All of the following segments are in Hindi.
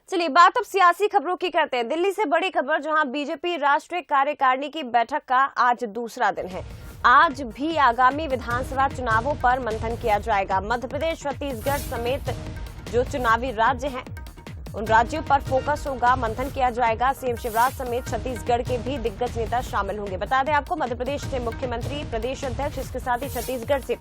चलिए बात अब सियासी खबरों की करते हैं। दिल्ली से बड़ी खबर, जहां बीजेपी राष्ट्रीय कार्यकारिणी की बैठक का आज दूसरा दिन है। आज भी आगामी विधानसभा चुनावों पर मंथन किया जाएगा। मध्य प्रदेश, छत्तीसगढ़ समेत जो चुनावी राज्य हैं उन राज्यों पर फोकस होगा, मंथन किया जाएगा। सीएम शिवराज समेत छत्तीसगढ़ के भी दिग्गज नेता शामिल होंगे। बता दें आपको, मध्य प्रदेश से मुख्यमंत्री, प्रदेश अध्यक्ष, इसके साथ ही छत्तीसगढ़ से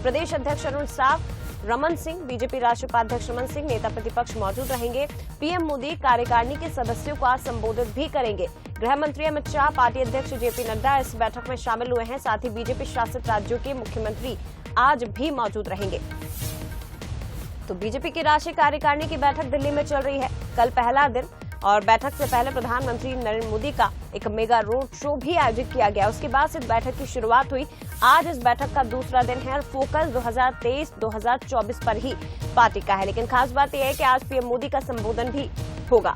प्रदेश अध्यक्ष अरुण साव, रमन सिंह, बीजेपी राष्ट्रीय उपाध्यक्ष रमन सिंह, नेता प्रतिपक्ष मौजूद रहेंगे। पीएम मोदी कार्यकारिणी के सदस्यों को आज संबोधित भी करेंगे। गृह मंत्री अमित शाह, पार्टी अध्यक्ष जेपी नड्डा इस बैठक में शामिल हुए हैं। साथ ही बीजेपी शासित राज्यों के मुख्यमंत्री आज भी मौजूद रहेंगे। तो बीजेपी की राष्ट्रीय कार्यकारिणी की बैठक दिल्ली में चल रही है। कल पहला दिन और बैठक से पहले प्रधानमंत्री नरेंद्र मोदी का एक मेगा रोड शो भी आयोजित किया गया। उसके बाद से इस बैठक की शुरुआत हुई। आज इस बैठक का दूसरा दिन है और फोकस 2023-2024 पर ही पार्टी का है। लेकिन खास बात यह है कि आज पीएम मोदी का संबोधन भी होगा।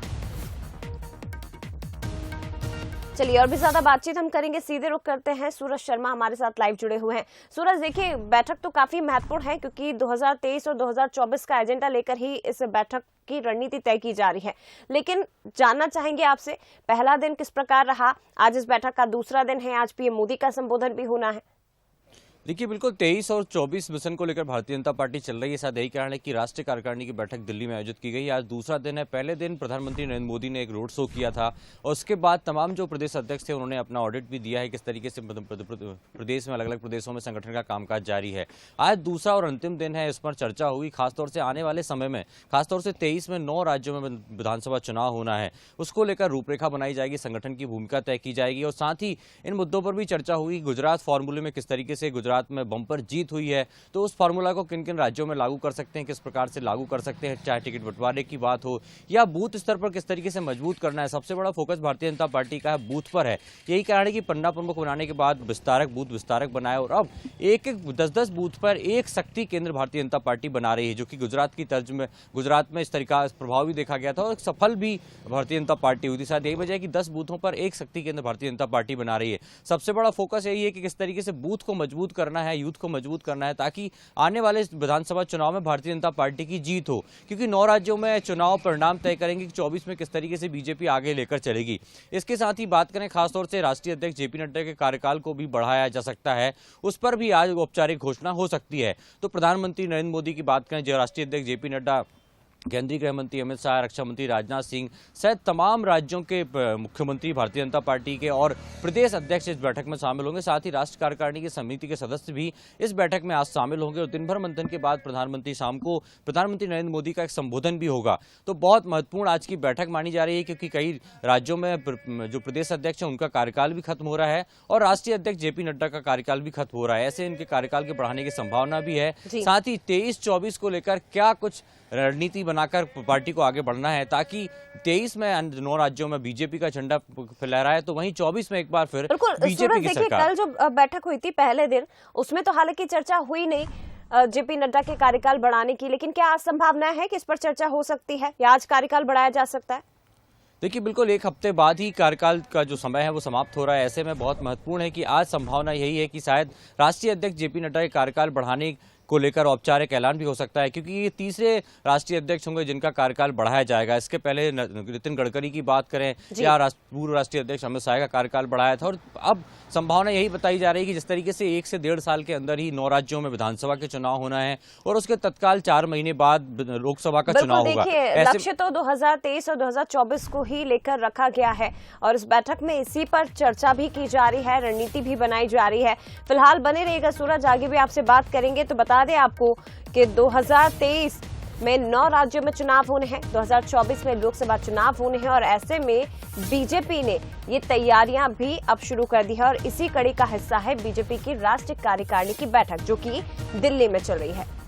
चलिए और भी ज्यादा बातचीत हम करेंगे, सीधे रुख करते हैं। सूरज शर्मा हमारे साथ लाइव जुड़े हुए हैं। सूरज, देखिए बैठक तो काफी महत्वपूर्ण है क्योंकि 2023 और 2024 का एजेंडा लेकर ही इस बैठक की रणनीति तय की जा रही है। लेकिन जानना चाहेंगे आपसे, पहला दिन किस प्रकार रहा, आज इस बैठक का दूसरा दिन है, आज पीएम मोदी का संबोधन भी होना है। देखिए, बिल्कुल 23 और 24 मिशन को लेकर भारतीय जनता पार्टी चल रही है। साथ यही कारण है कि राष्ट्रीय कार्यकारिणी की बैठक दिल्ली में आयोजित की गई। आज दूसरा दिन है। पहले दिन प्रधानमंत्री नरेंद्र मोदी ने एक रोड शो किया था और उसके बाद तमाम जो प्रदेश अध्यक्ष थे उन्होंने अपना ऑडिट भी दिया है किस तरीके से प्रदेश में, अलग अलग प्रदेशों में संगठन का कामकाज जारी है। आज दूसरा और अंतिम दिन है, इस पर चर्चा हुई। खासतौर से आने वाले समय में, खासतौर से 23 में 9 राज्यों में विधानसभा चुनाव होना है, उसको लेकर रूपरेखा बनाई जाएगी, संगठन की भूमिका तय की जाएगी और साथ ही इन मुद्दों पर भी चर्चा हुई। गुजरात फॉर्मूले में किस तरीके से गुजरात में बम्पर जीत हुई है, तो उस फार्मूला को किन किन राज्यों में लागू कर सकते हैं, किस प्रकार से लागू कर सकते हैं, चाहे टिकट बंटवारे की बात हो या बूथ स्तर पर किस तरीके से मजबूत करना है। सबसे बड़ा फोकस भारतीय जनता पार्टी का है बूथ पर है। यही कारण है कि पन्ना प्रमुख बनाने के बाद विस्तारक बूथ विस्तारक बनाए और अब एक 10-10 बूथ पर एक शक्ति केंद्र भारतीय जनता पार्टी बना रही है, जो कि गुजरात की तर्ज में, गुजरात में इस तरीका प्रभाव भी देखा गया था और सफल भी भारतीय जनता पार्टी हुई थी। शायद यही वजह है कि 10 बूथों पर एक शक्ति केंद्र भारतीय जनता पार्टी बना रही है। सबसे बड़ा फोकस यही है कि किस तरीके से बूथ को मजबूत करना है, यूथ को मजबूत करना है, ताकि आने वाले विधानसभा चुनाव में भारतीय जनता पार्टी की जीत हो। क्योंकि 9 राज्यों में चुनाव परिणाम तय करेंगे कि 24 में किस तरीके से बीजेपी आगे लेकर चलेगी। इसके साथ ही बात करें खासतौर से राष्ट्रीय अध्यक्ष जेपी नड्डा के कार्यकाल को भी बढ़ाया जा सकता है, उस पर भी आज औपचारिक घोषणा हो सकती है। तो प्रधानमंत्री नरेंद्र मोदी की बात करें, जो राष्ट्रीय अध्यक्ष जेपी नड्डा, केंद्रीय गृह मंत्री अमित शाह, रक्षा मंत्री राजनाथ सिंह सहित तमाम राज्यों के मुख्यमंत्री भारतीय जनता पार्टी के और प्रदेश अध्यक्ष इस बैठक में शामिल होंगे। साथ ही राष्ट्रीय कार्यकारिणी की समिति के सदस्य भी इस बैठक में आज शामिल होंगे और दिन भर मंथन के बाद प्रधानमंत्री शाम को प्रधानमंत्री नरेंद्र मोदी का एक संबोधन भी होगा। तो बहुत महत्वपूर्ण आज की बैठक मानी जा रही है क्योंकि कई राज्यों में जो प्रदेश अध्यक्ष है उनका कार्यकाल भी खत्म हो रहा है और राष्ट्रीय अध्यक्ष जेपी नड्डा का कार्यकाल भी खत्म हो रहा है। ऐसे इनके कार्यकाल के बढ़ाने की संभावना भी है। साथ ही 23-24 को लेकर क्या कुछ रणनीति बनाकर पार्टी को आगे बढ़ना है, ताकि 23 में 9 राज्यों में बीजेपी का झंडा फहरा है तो वहीं 24 में एक बार फिर बीजेपी की सरकार। कल जो बैठक हुई थी पहले दिन, उसमें तो हालांकि चर्चा हुई नहीं जेपी नड्डा के कार्यकाल बढ़ाने की, लेकिन क्या आज संभावना है कि इस पर चर्चा हो सकती है या आज कार्यकाल बढ़ाया जा सकता है? देखिए, बिल्कुल एक हफ्ते बाद ही कार्यकाल का जो समय है वो समाप्त हो रहा है। ऐसे में बहुत महत्वपूर्ण है कि आज संभावना यही है कि शायद राष्ट्रीय अध्यक्ष जेपी नड्डा के कार्यकाल बढ़ाने को लेकर औपचारिक ऐलान भी हो सकता है, क्योंकि ये तीसरे राष्ट्रीय अध्यक्ष होंगे जिनका कार्यकाल बढ़ाया जाएगा। इसके पहले नितिन गडकरी की बात करें या पूर्व राष्ट्रीय अध्यक्ष अमित शाह का कार्यकाल बढ़ाया था और अब संभावना यही बताई जा रही है कि जिस तरीके से 1 से 1.5 साल के अंदर ही 9 राज्यों में विधानसभा के चुनाव होना है और उसके तत्काल 4 महीने बाद लोकसभा का चुनाव होगा। लक्ष्य तो 2023 और 2024 को ही लेकर रखा गया है और इस बैठक में इसी पर चर्चा भी की जा रही है, रणनीति भी बनाई जा रही है। फिलहाल बने रहिएगा सूरज, आगे भी आपसे बात करेंगे। तो बता दें आपको कि 2023 में 9 राज्यों में चुनाव होने हैं, 2024 में लोकसभा चुनाव होने हैं और ऐसे में बीजेपी ने ये तैयारियां भी अब शुरू कर दी है और इसी कड़ी का हिस्सा है बीजेपी की राष्ट्रीय कार्यकारिणी की बैठक, जो कि दिल्ली में चल रही है।